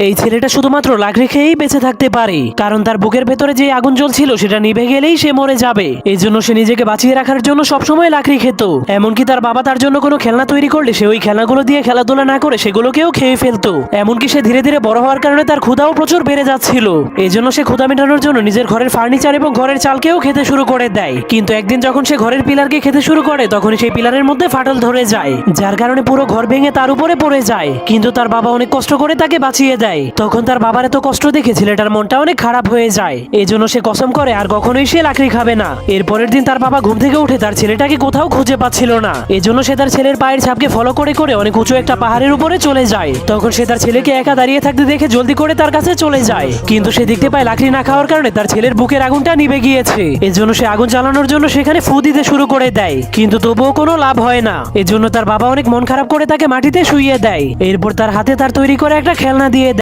এই ছেলেটা শুধুমাত্র লাকড়ি খেয়েই বেঁচে থাকতে পারে, কারণ তার বুকের ভেতরে যে আগুন জ্বলছিল সেটা নিভে গেলেই সে মরে যাবে। এই জন্য সে নিজেকে বাঁচিয়ে রাখার জন্য সবসময় লাকড়ি খেত। এমনকি তার বাবা তার জন্য কোনো খেলনা তৈরি করলে সে ওই খেলনাগুলো দিয়ে খেলাধুলা না করে সেগুলোকেও খেয়ে ফেলতো। এমনকি সে ধীরে ধীরে বড় হওয়ার কারণে তার ক্ষুধাও প্রচুর বেড়ে যাচ্ছিল। এই জন্য সে ক্ষুধা মেটানোর জন্য নিজের ঘরের ফার্নিচার এবং ঘরের চালকেও খেতে শুরু করে দেয়। কিন্তু একদিন যখন সে ঘরের পিলারকে খেতে শুরু করে তখন সেই পিলারের মধ্যে ফাটল ধরে যায়, যার কারণে পুরো ঘর ভেঙে তার উপরে পড়ে যায়। কিন্তু তার বাবা অনেক কষ্ট করে তাকে বাঁচিয়ে দেয়। তখন তার বাবার এত কষ্ট দেখে ছেলেটার মনটা অনেক খারাপ হয়ে যায়। এই জন্য সে কসম করে আর কখনোই সে লাকড়ি খাবে না। এরপরের দিন তার বাবা ঘুম থেকে উঠে তার ছেলেটাকে কোথাও খুঁজে পাচ্ছিল না। এজন্য সে তার ছেলের পায়ের ছাপকে ফলো করে করে অনেক উঁচু একটা পাহাড়ের উপরে চলে যায়। তখন সে তার ছেলেকে একা দাঁড়িয়ে থাকতে দেখে জলদি করে তার কাছে চলে যায়। কিন্তু সে দেখতে পায় লাকড়ি না খাওয়ার কারণে তার ছেলের বুকের আগুনটা নিভে গিয়েছে। এজন্য সে আগুন জ্বালানোর জন্য সেখানে ফু দিতে শুরু করে দেয়, কিন্তু তবুও কোনো লাভ হয় না। এজন্য তার বাবা অনেক মন খারাপ করে তাকে মাটিতে শুইয়ে দেয়। এরপর তার হাতে তার তৈরি করে একটা খেলনা দিয়ে দেয়।